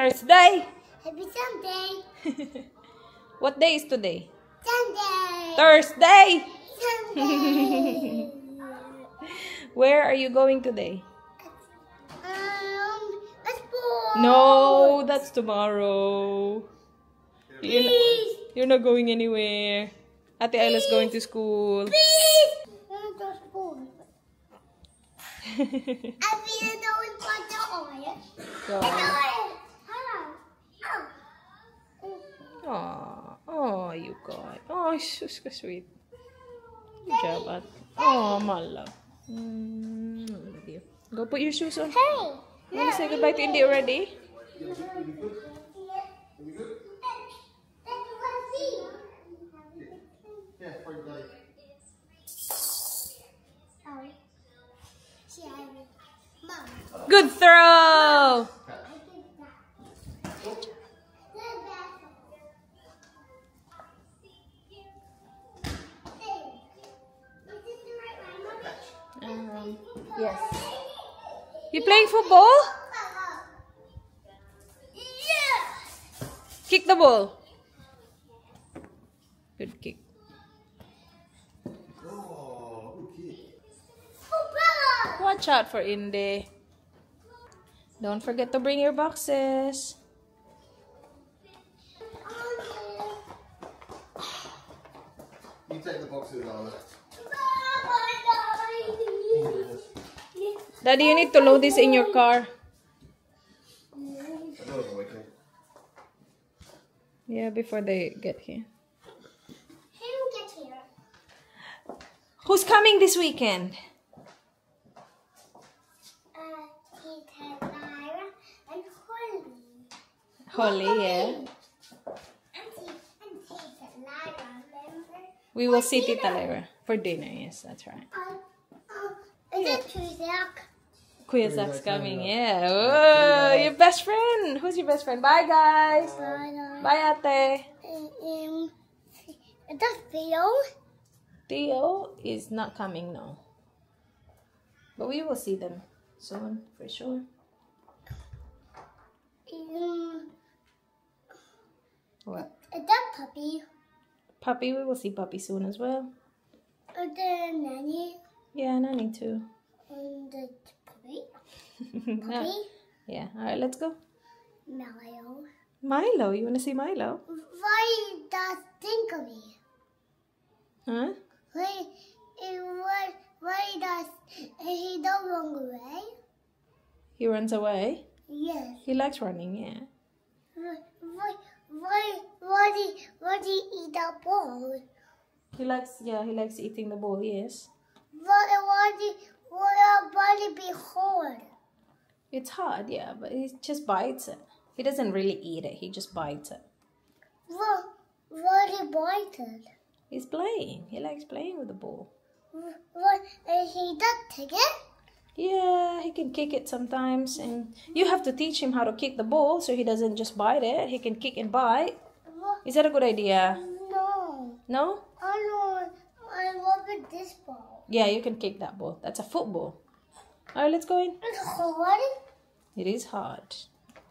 Thursday. Happy Sunday. What day is today? Sunday. Thursday. Sunday. Where are you going today? Sports. No, that's tomorrow. Please. You're not going anywhere. Ate Isla's going to school. Please. I feel no one got the oil. Go. Hello. Oh, you got. Oh, so sweet. Good job, Ate. Oh, my love. Love you. Go put your shoes on. Hey. You want to say goodbye to Indy already? Good throw! Yes. You playing football? Yeah. Kick the ball. Good kick. Watch out for Indy. Don't forget to bring your boxes. You take the boxes on it. Daddy, you need to load this in your car. Yeah, before they get here. Who get here? Who's coming this weekend? Tita Lyra and Holly. Holly, yeah. And Tita Lyra, remember? We will see Tita Lyra for dinner. Yes, that's right. Is it Tuzak? Kuya Zach's coming, yeah. Oh, your best friend. Who's your best friend? Bye, guys. Bye, Ate. Is that Theo? Theo is not coming now. But we will see them soon, for sure. What? Is that Puppy? Puppy, we will see Puppy soon as well. Is that Nanny? Yeah, Nanny too. And the Puppy? No. Puppy? Yeah, alright, let's go. Mario. Milo, you want to see Milo? Why does think of me? Huh? Why does he don't run away? He runs away? Yes. He likes running, yeah. Why do he eat that ball? He likes eating the ball, yes. Why do be hard? It's hard, yeah, but he just bites it. He doesn't really eat it, he just bites it. Why do he bite it? He's playing. He likes playing with the ball. He does take it? Yeah, he can kick it sometimes, and you have to teach him how to kick the ball so he doesn't just bite it. He can kick and bite. Is that a good idea? No. No? I love it this ball. Yeah, you can kick that ball. That's a football. Alright, let's go in. It's hard? It is hard.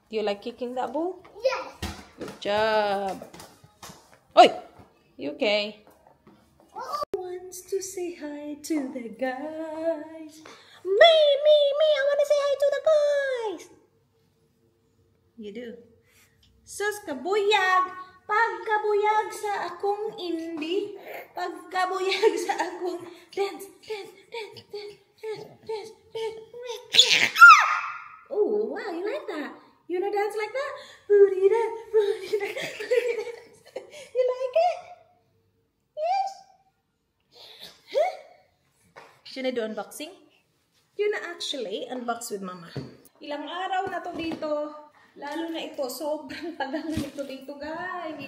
Do you like kicking that ball? Yes. Good job. Oi! You okay? Wants to say hi to the guys. Me, I want to say hi to the guys. You do. Sus, kabuyag. Pagkabuyag sa akong Indy. Pagkabuyag sa akong dance. Oh, wow, you like that? You wanna dance like that? Booty da, booty da, booty da. You like it? Yes? Huh? Should I do unboxing? You na actually unbox with Mama. Ilang araw na to dito. Lalo na ito, sobrang tagal na ito dito, guys. Do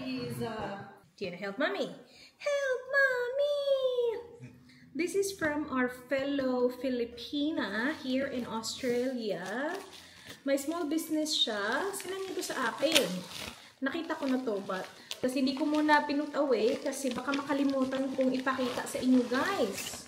you wanna help Mommy? Help Mommy! This is from our fellow Filipina here in Australia. May small business siya. Sinang ito sa akin. Nakita ko na to, but kasi hindi ko muna pinut away kasi baka makalimutan kong ipakita sa inyo, guys.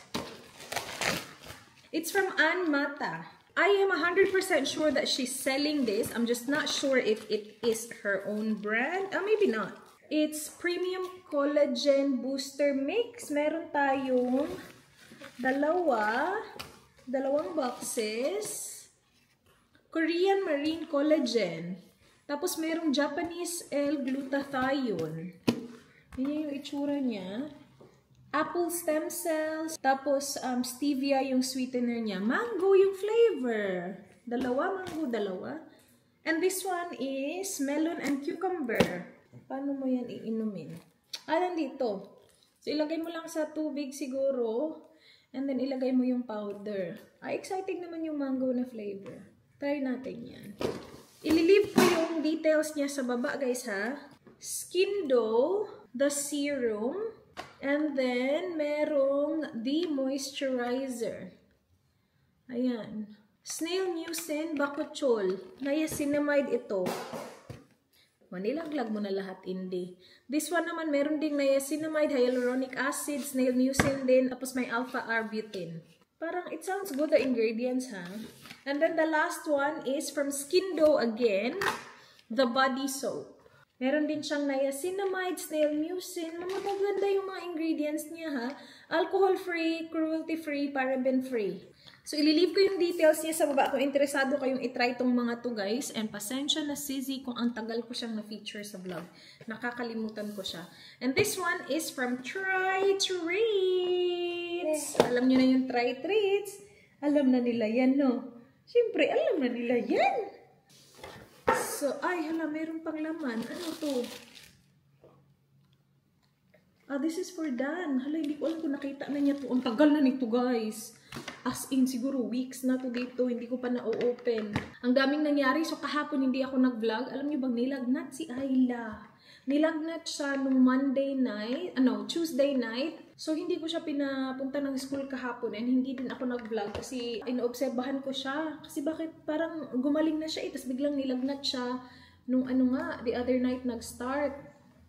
It's from Ann Mata. I am 100% sure that she's selling this. I'm just not sure if it is her own brand. Maybe not. It's Premium Collagen Booster Mix. Meron tayong dalawang boxes. Korean Marine Collagen. Tapos merong Japanese L-Glutathione. Yan yung itsura niya. Apple stem cells. Tapos stevia yung sweetener niya. Mango yung flavor. Mango. And this one is melon and cucumber. Paano mo yan iinumin? Nandito. So ilagay mo lang sa tubig siguro. And then ilagay mo yung powder. Exciting naman yung mango na flavor. Try natin yan. Ililive ko yung details niya sa baba, guys, ha? Skin Dough, the serum, and then merong the moisturizer. Ayan. Snail Mucin Bakuchiol. Niacinamide ito. Nilaglag mo na lahat, hindi. This one naman, meron ding niacinamide, hyaluronic acid, snail mucin din, tapos may alpha-arbutin. Parang it sounds good, the ingredients, ha? And then the last one is from Skin Dough again, the body soap. Meron din siyang niacinamide, snail mucin. Maganda yung mga ingredients niya, ha? Alcohol-free, cruelty-free, paraben-free. So, ililive ko yung details niya sa baba kung interesado kayong itry itong mga to, guys. And pasensya na Sizzy kung ang tagal ko siyang na-feature sa vlog. Nakakalimutan ko siya. And this one is from Try Treats. Alam nyo na yung Try Treats. Alam na nila yan, no? Siyempre, alam na nila yan. So, hala, meron pang laman. Ano to? This is for Dan. Hala, hindi ko alam kung nakita na niya to. Ang tagal na nito, guys. As in, siguro weeks na to dito. Hindi ko pa na-open. Ang daming nangyari. So, kahapon hindi ako nag-vlog. Alam niyo bang nilagnat si Ayla? Nilagnat siya nung Tuesday night. So, hindi ko siya pinapunta ng school kahapon. And hindi din ako nag-vlog kasi inoobserbahan ko siya. Kasi bakit parang gumaling na siya tapos biglang nilagnat siya nung the other night nag-start.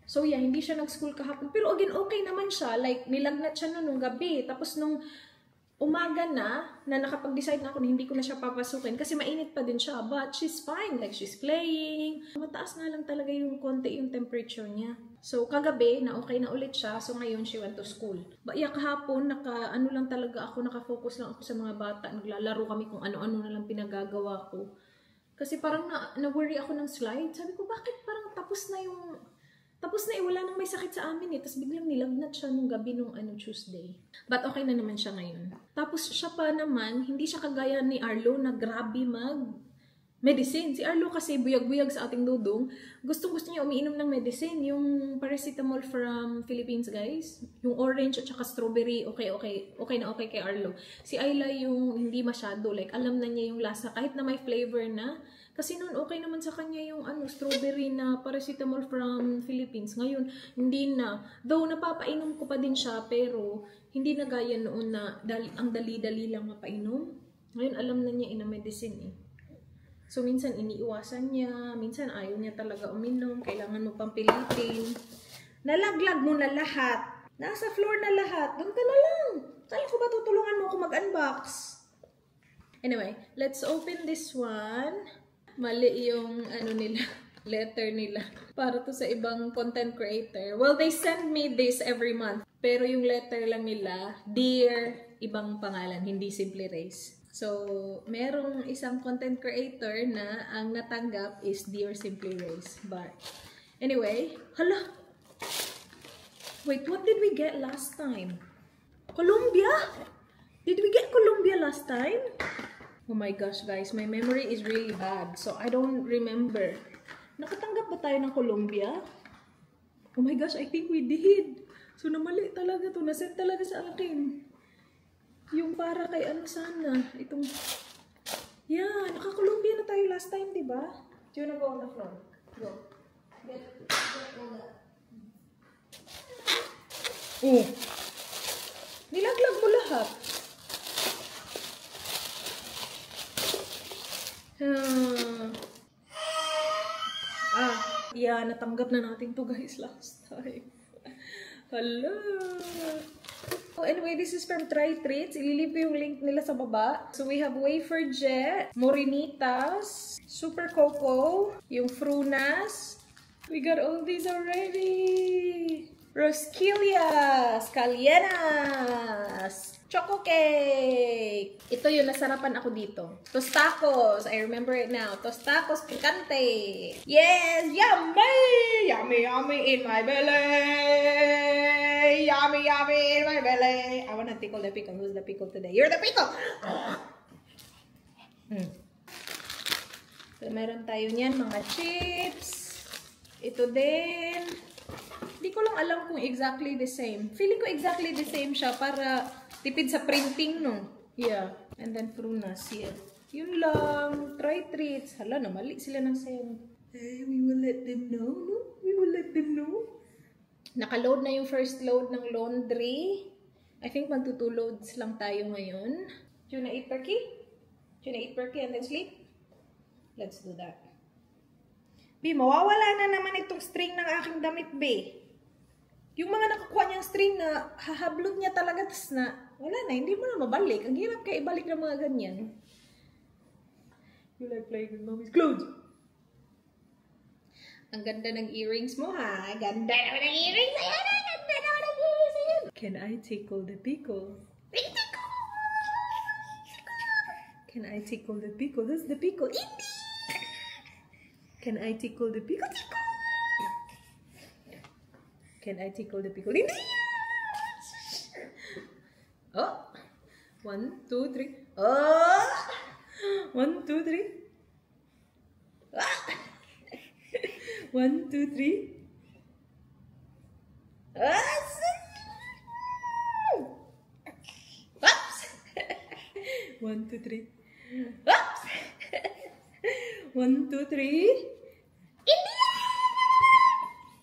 So, yeah, hindi siya nag-school kahapon. Pero again, okay naman siya. Like, nilagnat siya nung gabi. Tapos nung umaga na nakapag-decide na ako na hindi ko na siya papasukin kasi mainit pa din siya. But she's fine. Like, she's playing. Mataas nga lang talaga yung konti yung temperature niya. So, kagabi, na okay na ulit siya. So, ngayon, she went to school. Yeah, kahapon, nakafocus lang ako sa mga bata. Naglalaro kami kung ano-ano na lang pinagagawa ko. Kasi parang na-worry ako ng slide. Sabi ko, bakit parang tapos na wala nang may sakit sa amin eh. Tapos biglang nilagnat siya nung gabi nung Tuesday. But okay na naman siya ngayon. Tapos siya pa naman, hindi siya kagaya ni Arlo na grabe mag-medicine. Si Arlo kasi buyag-buyag sa ating dudong. Gustong-gusto niya umiinom ng medicine. Yung paracetamol from Philippines, guys. Yung orange at saka strawberry, okay na okay kay Arlo. Si Ayla yung hindi masyado. Like, alam na niya yung lasa. Kahit na may flavor na. Kasi noon, okay naman sa kanya yung strawberry na paracetamol from Philippines. Ngayon, hindi na. Though, napapainom ko pa din siya, pero hindi na gaya noon na ang dali-dali lang mapainom. Ngayon, alam na niya ina-medicine eh. So, minsan iniiwasan niya, minsan ayaw niya talaga uminom, kailangan mo pang pilitin. Nalaglag mo na lahat. Nasa floor na lahat. Doon ka na lang. Kaya ko ba tutulungan mo ako mag-unbox? Anyway, let's open this one. Mali yung letter nila. Para to sa ibang content creator. Well, they send me this every month. Pero yung letter lang nila, Dear, ibang pangalan, hindi Simply Race. So, merong isang content creator na ang natanggap is Dear Simply Race. But, anyway, hala! Wait, what did we get last time? Colombia? Did we get Colombia last time? Oh my gosh, guys, my memory is really bad. So, I don't remember. Nakatanggap ba tayo ng Colombia? Oh my gosh, I think we did. So, namali talaga to. Nasend talaga sa akin. Yung para kay sana. Itong... Yeah, naka-Colombia na tayo last time, diba? Do you wanna go on the floor? Go. Get all that. Oh! Nilaglag mo lahat. Yeah, natanggap na natin to guys last time. Hala. Anyway, this is from Try Treats. Ililip ko yung link nila sa baba. So we have Wafer Jet, Morenitas, Super Coco, yung Frunas. We got all these already. Rosquillas, Calienas, Choco Cake. Ito yung nasarapan ako dito. Tostacos. I remember it now. Tostacos Picante. Yes! Yummy! Yummy, yummy in my belly. Yummy, yummy in my belly. I wanna tickle the pickle. Who's the pickle today? You're the pickle! So, meron tayo niyan, mga chips. Ito din. Hindi ko lang alam kung exactly the same. Feeling ko exactly the same siya para tipid sa printing, no? Yeah. And then Frunas, yeah. Yun lang. Try Treats. Hala, na mali sila ng send. Hey, we will let them know, no? We will let them know. Naka-load na yung first load ng laundry. I think mag-2 loads lang tayo ngayon. Do you wanna eat turkey? Do you wanna eat turkey and then sleep? Let's do that. B, mawawala na naman itong string ng aking damit, B. Yung mga nakakuha niyang string na hahablot niya talaga, tas na, wala na, hindi mo na mabalik. Ang hirap kaya ibalik ng mga ganyan. You like playing with mommy's clothes? Ang ganda ng earrings mo, ha? Ganda naman ng earrings. Ayan, ganda naman ng earrings. Ayan. Can I tickle the pickle? Can I tickle the pickle? Who's the pickle? Indy! Can I tickle the pickle? Can I tickle the pickle? Oh! 1, 2, 3. Oh! 1, 2, 3. 1, 2, 3. Oops! 1, 2, 3. Oops! 1, 2, 3. India!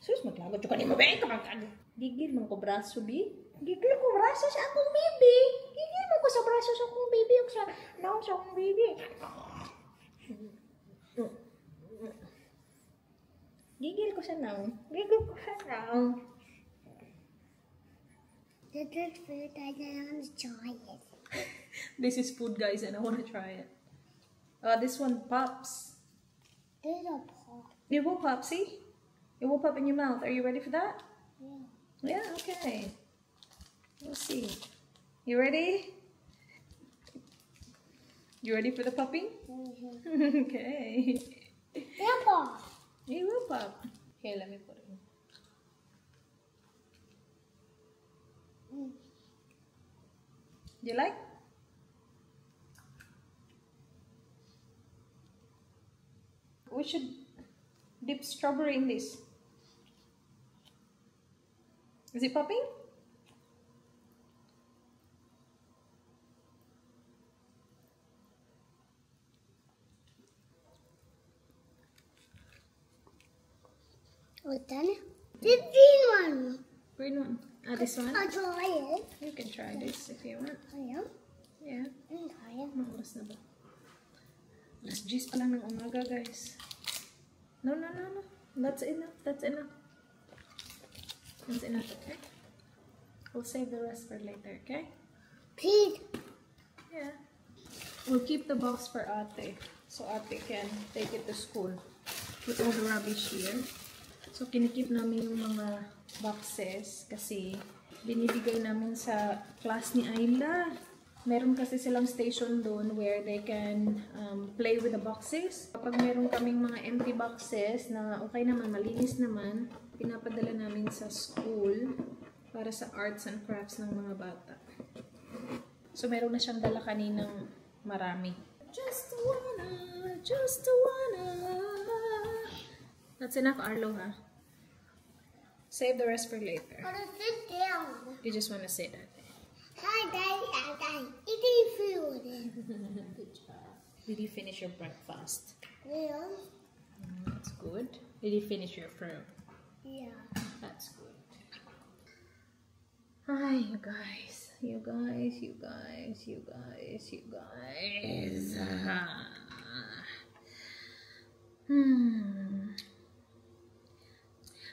Sus, maglagot ka ni mo, be. Gigil man ko braso, bi. Gigil ko braso sa akong baby. Gigil man ko sa braso sa akong baby. O sa naon sa akong baby. Gigil ko sa naon. Gigil ko sa naon. This is food. I want to try it. This is food, guys, and I want to try it. This one pops. This is a pop. It will pop, see? It will pop in your mouth. Are you ready for that? Yeah. Yeah, okay. We'll see. You ready? You ready for the popping? Okay. Yeah, pop. It will pop. Here, let me put it in. Do you like? We should dip strawberry in this. Is it popping? What's that? The green one. Green one. This one? I'll try it. You can try this if you want. Yeah. Yeah. I'll try it. Anong oras na ba? Alas 10 pa lang ng umaga, guys. No. That's enough. That's enough. That's enough, okay? We'll save the rest for later, okay? Please. Yeah. We'll keep the box for Ate. So Ate can take it to school. Put all the rubbish here. So kinikip namin yung mga boxes kasi binibigay namin sa class ni Ayla. Meron kasi silang station doon where they can play with the boxes. Kapag meron kaming mga empty boxes na okay naman, malinis naman, pinapadala namin sa school para sa arts and crafts ng mga bata. So meron na siyang dala kaninang marami. Just wanna. That's enough, Arlo, ha? Save the rest for later. I'm gonna sit down. You just wanna say that. Hi, Daddy. Eating food. Good job. Did you finish your breakfast? Yeah. That's good. Did you finish your fruit? Yeah. That's good. Hi, you guys.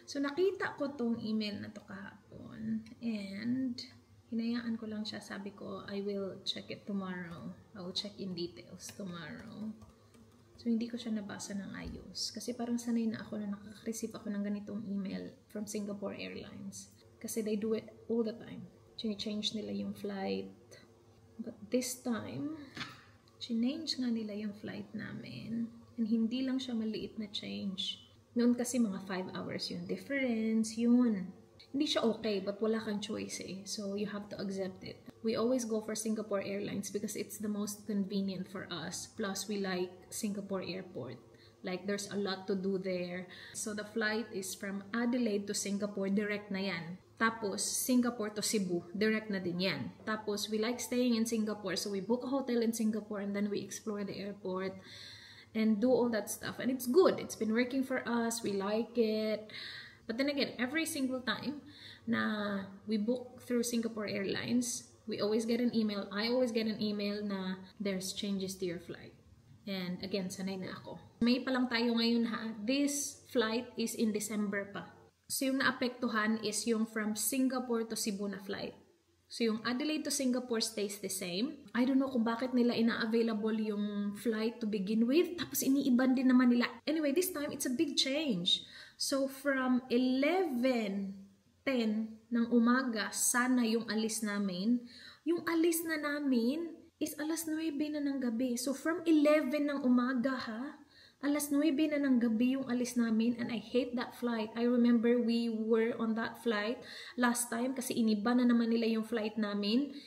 So, nakita ko tong email na to kahapon. And, Hinayaan ko lang siya. Sabi ko, I will check it tomorrow. I will check in details tomorrow. So, hindi ko siya nabasa ng ayos. Kasi parang sanay na ako na nakaka-receive ako ng ganitong email from Singapore Airlines. Kasi they do it all the time. Change nila yung flight. But this time, change nga nila yung flight namin. And hindi lang siya maliit na change. Noon kasi mga 5 hours yung difference. Yun. Hindi siya okay, but wala kang choice eh. So, you have to accept it. We always go for Singapore Airlines because it's the most convenient for us. Plus, we like Singapore Airport. Like, there's a lot to do there. So, the flight is from Adelaide to Singapore. Direct na yan. Tapos, Singapore to Cebu. Direct na din yan. Tapos, we like staying in Singapore. So, we book a hotel in Singapore and then we explore the airport and do all that stuff. And it's good. It's been working for us. We like it. But then again, every single time na we book through Singapore Airlines, we always get an email. I always get an email na there's changes to your flight. And again, sanay na ako. May pa lang tayo ngayon ha. This flight is in December pa. So yung naapektuhan is yung from Singapore to Cebu na flight. So yung Adelaide to Singapore stays the same. I don't know kung bakit nila ina-available yung flight to begin with. Tapos iniiban din naman nila. Anyway, this time it's a big change. So, from 11:10 ng umaga, sana yung alis namin. Yung alis na namin is alas 9 na ng gabi. So, from 11 ng umaga ha, alas 9 na ng gabi yung alis namin. And I hate that flight. I remember we were on that flight last time kasi iniba na naman nila yung flight namin.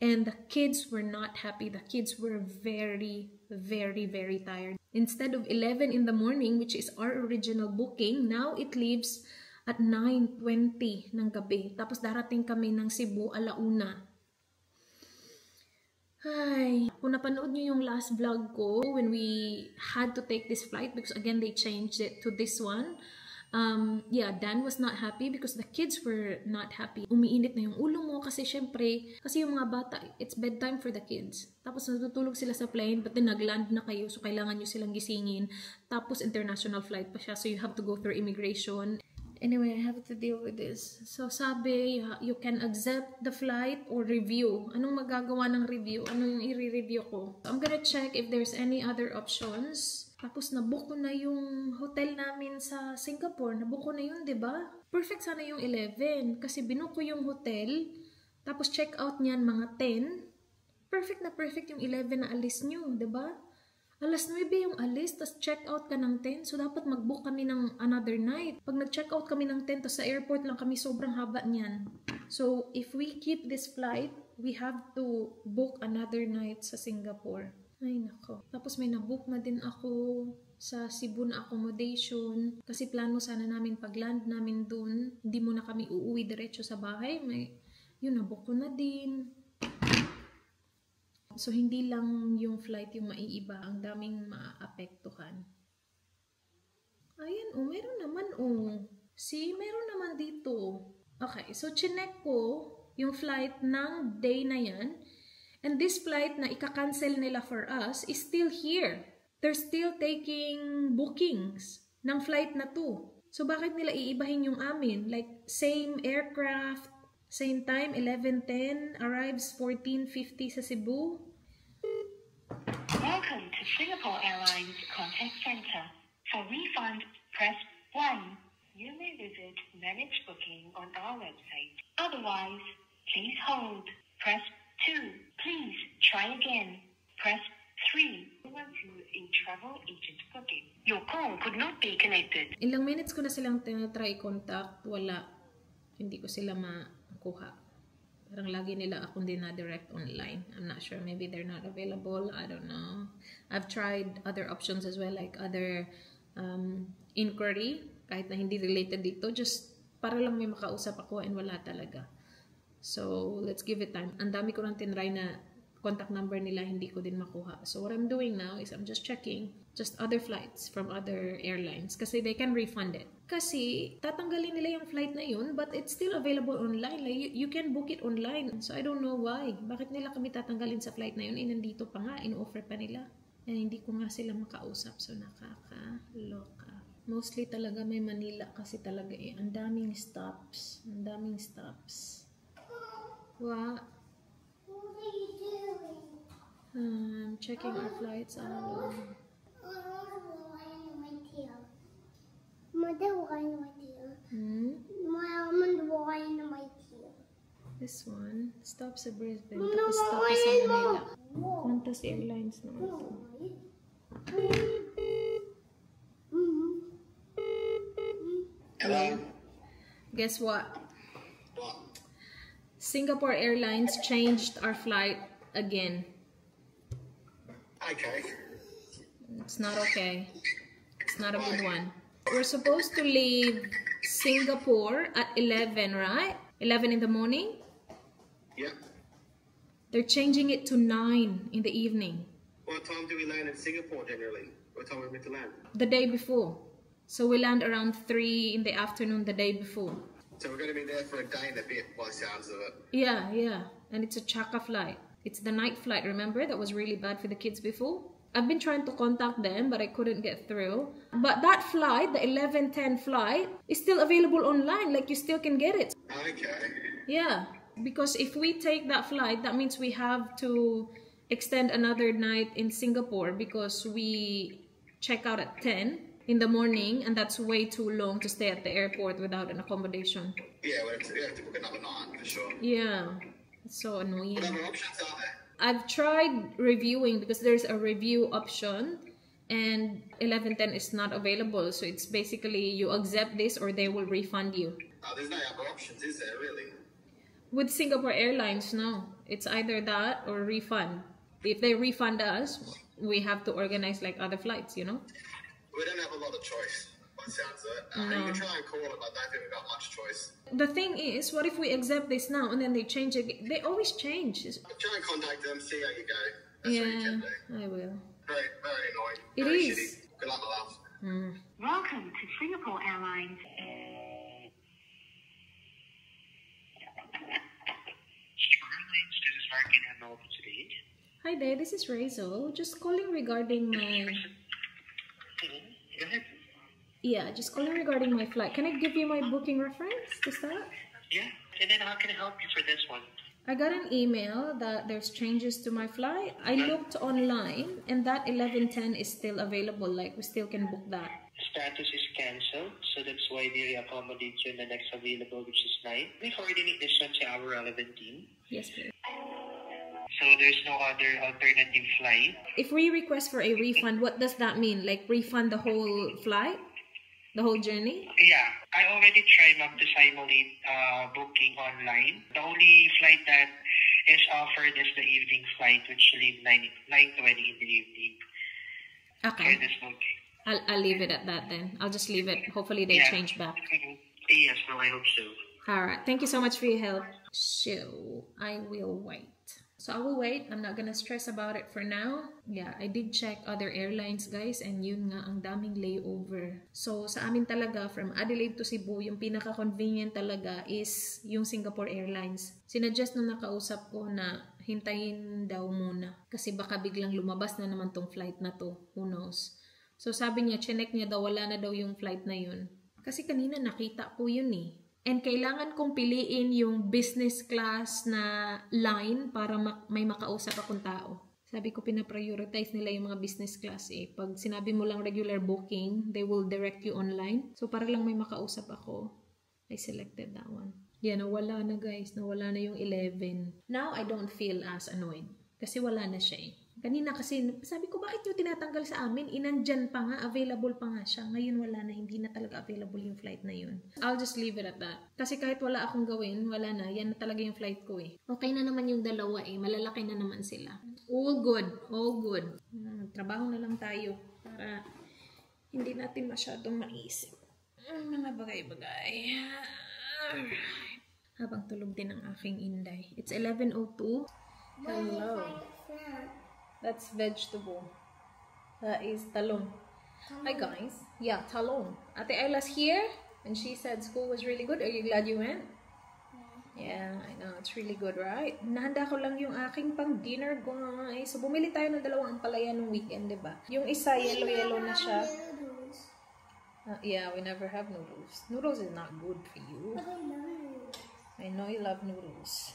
And the kids were not happy. The kids were very, very, very tired. Instead of 11 in the morning, which is our original booking, now it leaves at 9:20 ng gabi. Tapos darating kami ng Cebu, 1:00. Ay, kung napanood nyo yung last vlog ko when we had to take this flight because again, they changed it to this one. Yeah, Dan was not happy because the kids were not happy. Umiinit na yung ulo mo kasi syempre, kasi yung mga bata, it's bedtime for the kids. Tapos natutulog sila sa plane, but then nagland na kayo, so kailangan nyo silang gisingin. Tapos international flight pa siya, so you have to go through immigration. Anyway, I have to deal with this. So sabi, you can accept the flight or review. Anong magagawa ng review? Ano yung i-review ko? I'm gonna check if there's any other options. Tapos nabook ko na yung hotel namin sa Singapore. Nabook ko na yun, diba? Perfect sana yung 11. Kasi binook ko yung hotel. Tapos check out niyan mga 10. Perfect na perfect yung 11 na alis nyo, diba? Alas 9 yung alis, tapos check out ka ng 10. So dapat mag-book kami ng another night. Pag nag-check out kami ng 10, tapos sa airport lang kami, sobrang haba niyan. So if we keep this flight, we have to book another night sa Singapore. Ay, nako. Tapos may nabook na din ako sa Cebu na accommodation. Kasi plano sana namin pag-land namin dun. Hindi muna kami uuwi diretso sa bahay. Yun, nabook ko na din. So, hindi lang yung flight yung maiiba. Ang daming maapektuhan. Ayan, meron naman, See, meron naman dito. Okay, so chinek ko yung flight ng day na yan. And this flight na ika-cancel nila for us is still here. They're still taking bookings ng flight na to. So bakit nila iibahin yung amin? Like same aircraft, same time, 11:10, arrives 14:50 sa Cebu. Welcome to Singapore Airlines Contact Center. For refund, press 1. You may visit Manage Booking on our website. Otherwise, please hold. Press 2. Please try again. Press 3. Went to a travel agent booking. Your call could not be connected. Ilang minutes ko na silang tinatry contact. Wala. Hindi ko sila makuha. Parang lagi nila akong dinadirect online. I'm not sure. Maybe they're not available. I don't know. I've tried other options as well, like other inquiry. Kahit na hindi related dito. Just para lang may makausap ako and wala talaga. So, let's give it time. Ang dami ko nang tinry na contact number nila, hindi ko din makuha. So, what I'm doing now is I'm just checking just other flights from other airlines kasi they can refund it. Kasi, tatanggalin nila yung flight na yun, but it's still available online. Like, you can book it online. So, I don't know why. Bakit nila kami tatanggalin sa flight na yun? Nandito pa nga, in-offer pa nila. And hindi ko nga sila makausap. So, nakakaloka. Mostly talaga may Manila kasi talaga ang daming stops. Ang daming stops. What? What are you doing? I'm checking our flights on. Mother, why not here? My almond wine in my tail. This one stops at Brisbane, tapos stops sa Manila. Qantas Airlines naman to. Hello? Guess what? What? Singapore Airlines changed our flight again. Okay. It's not okay. It's not a good one. We're supposed to leave Singapore at 11, right? 11 in the morning? Yep. They're changing it to 9 in the evening. What time do we land in Singapore generally? What time are we meant to land? The day before. So we land around 3 in the afternoon the day before. So we're going to be there for a day and a bit by the sounds of it. Yeah. And it's a Chaka flight. It's the night flight, remember? That was really bad for the kids before. I've been trying to contact them, but I couldn't get through. But that flight, the 11:10 flight, is still available online. Like, you still can get it. Okay. Yeah. Because if we take that flight, that means we have to extend another night in Singapore because we check out at 10 in the morning, and that's way too long to stay at the airport without an accommodation. Yeah, we have to book another night for sure. Yeah. It's so annoying. What other options are there? I've tried reviewing because there's a review option and 11:10 is not available. So it's basically you accept this or they will refund you. Oh, there's no other options, is there, really? With Singapore Airlines, no. It's either that or refund. If they refund us, we have to organize like other flights, you know? We don't have a lot of choice, by the sounds of it. No. You can try and call it, but I don't think we've got much choice. The thing is, what if we accept this now and then they change again? They always change. Try and contact them, see how you go. That's what you Yeah, can do. I will. Very, very annoying. It very is. Shitty. Good luck, my love. Welcome to Singapore Airlines. Airlines, this is Mark in Hamilton today. Hi there, this is Razel. Just calling regarding my... Go ahead. Yeah, just calling regarding my flight. Can I give you my booking reference to start? Yeah, and then how can I help you for this one? I got an email that there's changes to my flight. I looked online and that 11:10 is still available. Like, we still can book that. Status is cancelled, so that's why they accommodate you in the next available, which is 9. We coordinate this one to our relevant team. Yes, please. So there's no other alternative flight. If we request for a refund, what does that mean? Like, refund the whole flight? The whole journey? Yeah, I already tried to simulate booking online. The only flight that is offered is the evening flight, which leaves 9:20 in the evening. Okay. For this booking. I'll leave it at that then. I'll just leave it. Hopefully they Yeah. change back. Yes, no, I hope so. Alright, thank you so much for your help. So, I will wait. So, I will wait. I'm not gonna stress about it for now. Yeah, I did check other airlines, guys. And yun nga, ang daming layover. So, sa amin talaga, from Adelaide to Cebu, yung pinaka-convenient talaga is yung Singapore Airlines. Sinuggest nung nakausap ko na hintayin daw muna. Kasi baka biglang lumabas na naman tong flight na to. Who knows? So, sabi niya, chinek niya daw, wala na daw yung flight na yun. Kasi kanina nakita ko yun eh. And kailangan kong piliin yung business class na line para may makausap akong tao. Sabi ko, pinaprioritize nila yung mga business class eh. Pag sinabi mo lang regular booking, they will direct you online. So, para lang may makausap ako, I selected that one. Yeah, nawala na guys. Nawala na yung 11. Now, I don't feel as annoyed. Kasi wala na siya eh. Kanina kasi, sabi ko, bakit yung tinatanggal sa amin? Inandyan pa nga, available pa nga siya. Ngayon wala na, hindi na talaga available yung flight na yun. I'll just leave it at that. Kasi kahit wala akong gawin, wala na. Yan na talaga yung flight ko eh. Okay na naman yung dalawa eh. Malalaki na naman sila. All good. All good. Trabaho na lang tayo. Para hindi natin masyadong maisip. Mga bagay-bagay. Habang tulog din ang aking inday. It's 11:02. Hello. That's vegetable. That is talong. Hi guys. Yeah, talong. Ate Ayla's here and she said school was really good. Are you glad you went? Yeah, I know. It's really good, right? Nahanda ko lang yung aking pang dinner, guys. So, bumili tayo ng dalawang ampalaya nung weekend, diba? Yung isa, yellow-yellow na siya. Yeah, we never have noodles. Noodles is not good for you. I know you love noodles.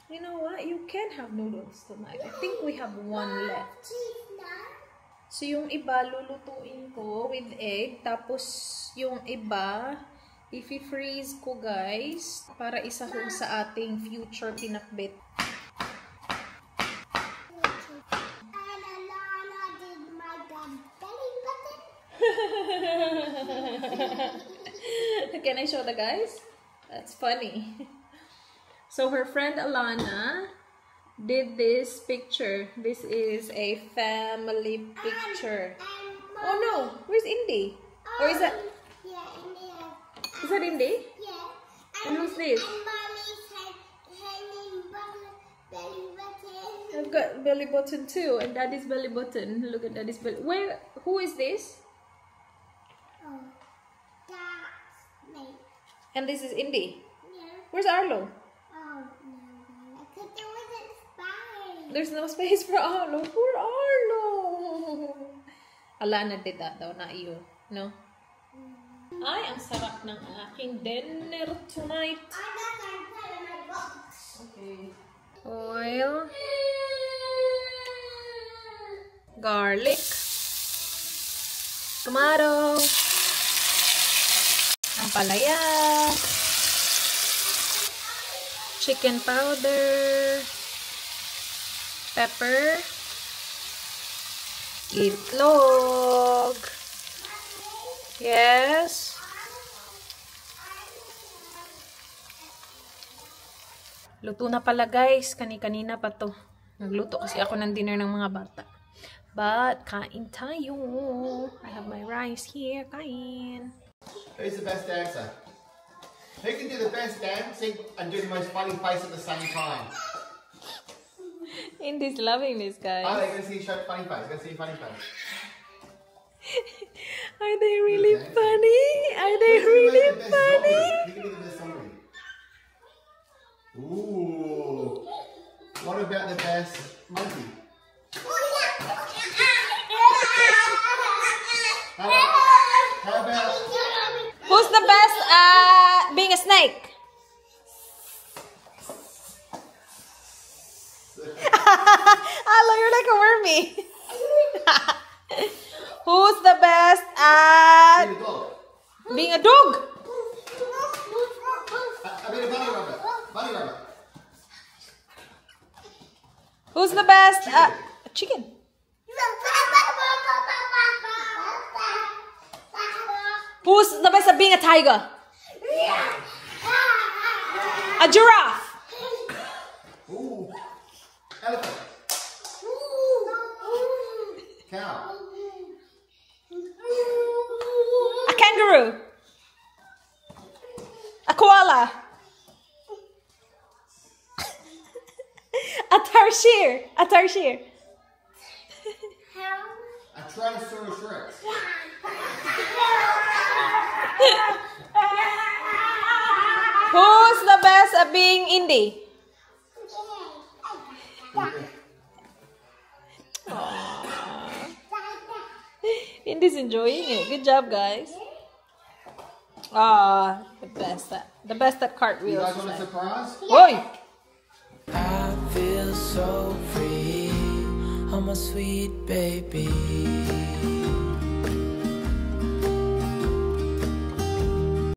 You know what? You can have noodles tonight. I think we have one left. So, yung iba, lulutuin ko with egg. Tapos, yung iba, i-freeze ko, guys. Para isahog sa ating future pinakbit. Can I show the guys? That's funny. So her friend Alana did this picture. This is a family picture. Oh no, where's Indy? Or is that? Yeah, Indy. Is that Indy? Yeah. And who's this? And mommy's hanging belly button. I've got belly button too, and daddy's belly button. Look at daddy's belly. Where? Who is this? Oh, that's me. And this is Indy. Yeah. Where's Arlo? Oh, no. Because there wasn't space. There's no space for Arlo. Poor Arlo. Alana did that though, not you. No? Ay, ang sarap ng aking dinner tonight. I got some in my box. Okay. Oil. Garlic. Tomato. Ampalaya. Chicken powder. Pepper. Itlog. Yes. Luto na pala guys. Kanina pa to. Nagluto kasi ako ng dinner ng mga bata. But, kain tayo. I have my rice here. Kain. Who's the best dancer? Who can do the best dancing and do the most funny face at the same time? Indy's loving this, guys. Are they going to see you show funny face? Going to see your funny face? Are they really funny? Are they really funny? Who can do the best zombie? Ooh. What about the best monkey? How about Who's the best being a snake? Hello, you're like a wormy. Who's the best at being a dog? being a dog? I mean a bunny rabbit. Bunny rabbit. Who's the best at chicken? Who's the best at being a tiger? A giraffe? Ooh. Elephant. Cow. A kangaroo? A koala? A tarsier? A tarsier? A Tyrannosaurus Rex. Who's the best at being Indy? Indy's enjoying it. Good job, guys. Ah, the best at You cartwheels. guys want a surprise? Oi! I feel so free. I'm a sweet baby.